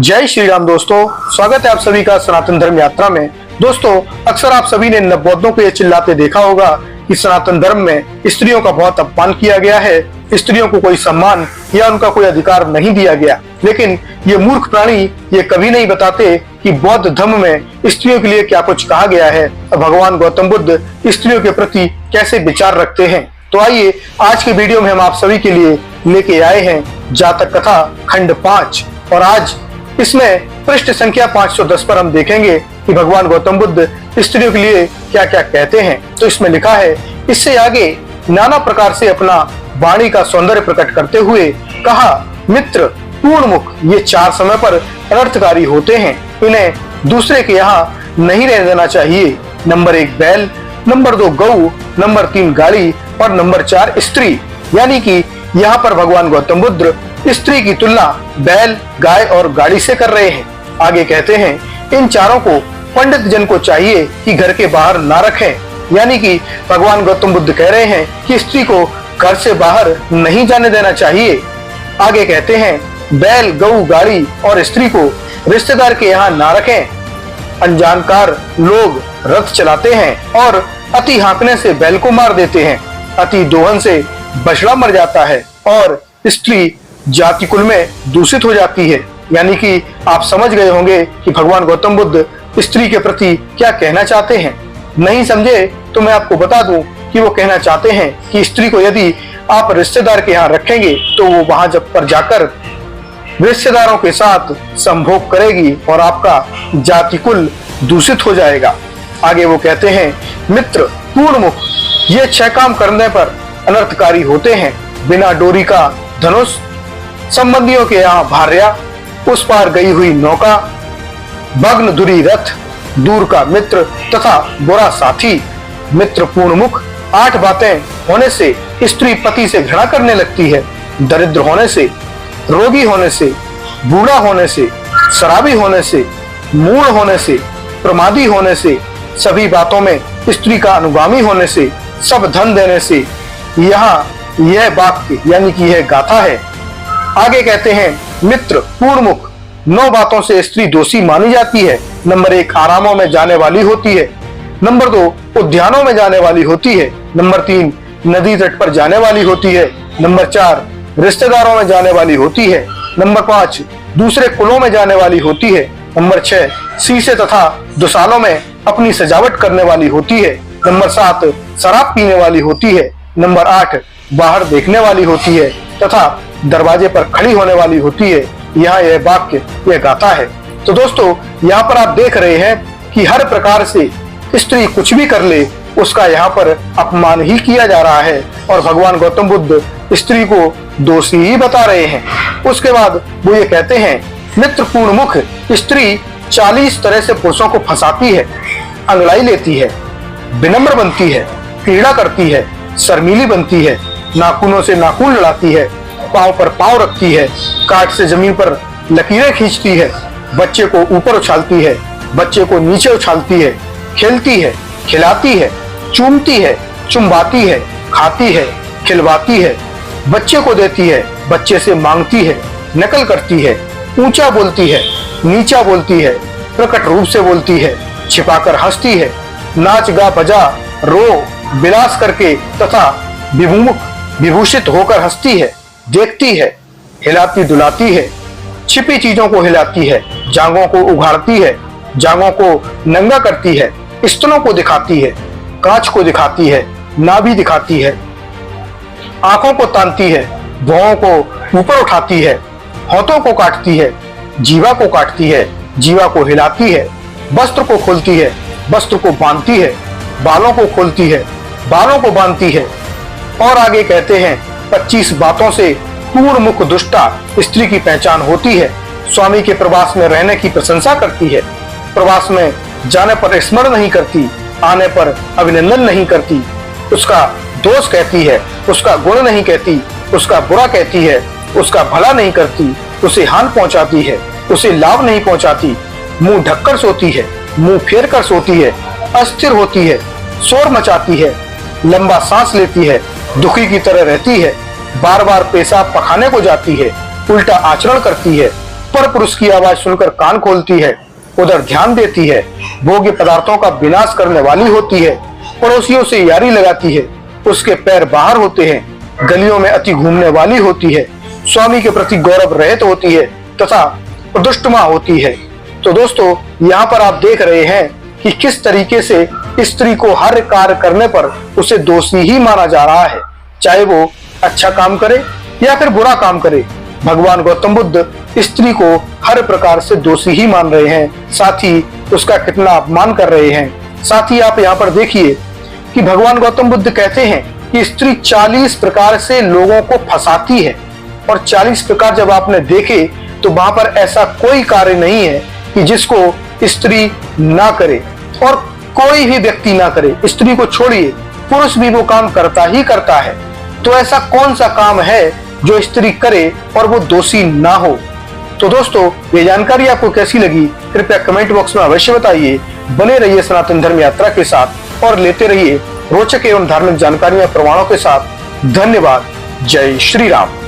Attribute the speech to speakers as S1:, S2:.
S1: जय श्री राम दोस्तों, स्वागत है आप सभी का सनातन धर्म यात्रा में। दोस्तों, अक्सर आप सभी ने नवबौद्धों को ये चिल्लाते देखा होगा कि सनातन धर्म में स्त्रियों का बहुत अपमान किया गया है, स्त्रियों को कोई सम्मान या उनका कोई अधिकार नहीं दिया गया। लेकिन ये मूर्ख प्राणी ये कभी नहीं बताते कि बौद्ध धर्म में स्त्रियों के लिए क्या कुछ कहा गया है और भगवान गौतम बुद्ध स्त्रियों के प्रति कैसे विचार रखते हैं। तो आइए आज के वीडियो में हम आप सभी के लिए लेके आए हैं जातक कथा खंड 5 और आज इसमें पृष्ठ संख्या 510 पर हम देखेंगे कि भगवान गौतम बुद्ध स्त्रियों के लिए क्या क्या कहते हैं। तो इसमें लिखा है, इससे आगे नाना प्रकार से अपना वाणी का सौंदर्य प्रकट करते हुए कहा, मित्र पूर्णमुख ये चार समय पर अनर्थकारी होते हैं, इन्हें दूसरे के यहाँ नहीं रहने देना चाहिए। नंबर 1 बैल, नंबर 2 गऊ, नंबर 3 गाड़ी और नंबर 4 स्त्री। यानी कि यहाँ पर भगवान गौतम बुद्ध स्त्री की तुलना बैल, गाय और गाड़ी से कर रहे हैं। आगे कहते हैं, इन चारों को पंडित जन को चाहिए कि घर के बाहर ना रखें। यानी कि भगवान गौतम बुद्ध कह रहे हैं कि स्त्री को घर से बाहर नहीं जाने देना चाहिए। आगे कहते हैं, बैल, गऊ, गाड़ी और स्त्री को रिश्तेदार के यहाँ ना रखें। अनजानकार लोग रथ चलाते हैं और अति हाँकने से बैल को मार देते हैं, अति दोहन से बछड़ा मर जाता है और स्त्री जाति कुल में दूषित हो जाती है। यानी कि आप समझ गए होंगे कि भगवान गौतम बुद्ध स्त्री के प्रति क्या कहना चाहते हैं। नहीं समझे तो मैं आपको बता दूं कि वो कहना चाहते हैं कि स्त्री को यदि आप रिश्तेदार के यहाँ रखेंगे तो वो वहां जब पर जाकर रिश्तेदारों के साथ संभोग करेगी और आपका जाति कुल दूषित हो जाएगा। आगे वो कहते हैं, मित्र पूर्णमुख ये 6 काम करने पर अनर्थकारी होते हैं। बिना डोरी का धनुष, संबंधियों के यहाँ भार्या, उस पार गई हुई नौका, भग्न धुरी रथ, दूर का मित्र तथा बुरा साथी। मित्र पूर्णमुख 8 बातें होने से स्त्री पति से घृणा करने लगती है। दरिद्र होने से, रोगी होने से, बूढ़ा होने से, शराबी होने से, मूढ़ होने से, प्रमादी होने से, सभी बातों में स्त्री का अनुगामी होने से, सब धन देने से। यहाँ यह वाक्य यानी कि यह गाथा है। आगे कहते हैं, मित्र पूर्णमुख 9 बातों से स्त्री दोषी मानी जाती है। नंबर 1 आरामों में जाने वाली होती है। नंबर 2 उद्यानों में जाने वाली होती है। नंबर 3 नदी तट पर जाने वाली होती है। नंबर 4 रिश्तेदारों में जाने वाली होती है। नंबर 5 दूसरे कुलों में जाने वाली होती है। नंबर 6 शीशे तथा दुशालों में अपनी सजावट करने वाली होती है। नंबर 7 शराब पीने वाली होती है। नंबर 8 बाहर देखने वाली होती है तथा दरवाजे पर खड़ी होने वाली होती है। यहाँ यह वाक्य यह गाथा है। तो दोस्तों, यहाँ पर आप देख रहे हैं कि हर प्रकार से स्त्री कुछ भी कर ले उसका यहाँ पर अपमान ही किया जा रहा है और भगवान गौतम बुद्ध स्त्री को दोषी ही बता रहे हैं। उसके बाद वो ये कहते हैं, मित्र पूर्णमुख स्त्री 40 तरह से पुरुषों को फंसाती है, अंगड़ाई लेती है, विनम्र बनती है, पीड़ा करती है, शर्मीली बनती है, नाखूनों से नाखून लड़ाती है, पांव पर पांव रखती है, काट से जमीन पर लकीरें खींचती है, बच्चे को ऊपर उछालती है, बच्चे को नीचे उछालती है, खेलती है, खिलाती है, चूमती है, चुम्बाती है, खाती है, खिलवाती है, बच्चे को देती है, बच्चे से मांगती है, नकल करती है, ऊंचा बोलती है, नीचा बोलती है, प्रकट रूप से बोलती है, छिपाकर हंसती है, नाच गा बजा रो विलास करके तथा विभूषित होकर हंसती है, देखती है, हिलाती डुलाती है, छिपी चीजों को हिलाती है, जांघों को उघाड़ती है, जांघों को नंगा करती है, स्तनों को दिखाती है, कांच को दिखाती है, नाभि दिखाती है, आंखों को तानती है, भौहों को ऊपर उठाती है, होठों को काटती है, जीवा को काटती है, जीवा को हिलाती है, वस्त्र को खोलती है, वस्त्र को बांधती है, बालों को खोलती है, बालों को बांधती है। और आगे कहते हैं, 25 बातों से पूर्णमुख दुष्टा स्त्री की पहचान होती है। स्वामी के प्रवास में रहने की प्रशंसा करती है, प्रवास में जाने पर स्मरण नहीं करती, आने पर अभिनंदन नहीं करती, उसका दोष कहती है, उसका गुण नहीं कहती, उसका बुरा कहती है, उसका भला नहीं करती, उसे हानि पहुंचाती है, उसे लाभ नहीं पहुंचाती, मुंह ढककर सोती है, मुंह फेर कर सोती है, अस्थिर होती है, शोर मचाती है, लंबा सांस लेती है, दुखी की तरह रहती है, बार बार पेशाब पखाने को जाती है, उल्टा आचरण करती है, पर पुरुष की आवाज सुनकर कान खोलती है, उधर ध्यान देती है, भोग्य पदार्थों का विनाश करने वाली होती है, पड़ोसियों से यारी लगाती है, उसके पैर बाहर होते हैं, गलियों में अति घूमने वाली होती है, स्वामी के प्रति गौरव रहित होती है तथा दुष्टमा होती है। तो दोस्तों, यहाँ पर आप देख रहे हैं कि किस तरीके से स्त्री को हर कार्य करने पर उसे दोषी ही माना जा रहा है, चाहे वो अच्छा काम करे या फिर बुरा काम करे। भगवान गौतम बुद्ध स्त्री को हर प्रकार से दोषी ही मान रहे हैं, साथ ही उसका कितना अपमान कर रहे हैं। साथ ही आप यहाँ पर देखिए कि भगवान गौतम बुद्ध कहते हैं कि स्त्री 40 प्रकार से लोगों को फंसाती है, और 40 प्रकार जब आपने देखे तो वहां पर ऐसा कोई कार्य नहीं है कि जिसको स्त्री ना करे, और कोई भी व्यक्ति ना करे। स्त्री को छोड़िए, पुरुष भी वो काम करता ही करता है। तो ऐसा कौन सा काम है जो स्त्री करे और वो दोषी ना हो। तो दोस्तों, ये जानकारी आपको कैसी लगी कृपया कमेंट बॉक्स में अवश्य बताइए। बने रहिए सनातन धर्म यात्रा के साथ और लेते रहिए रोचक एवं धार्मिक जानकारियां प्रमाणों के साथ। धन्यवाद। जय श्री राम।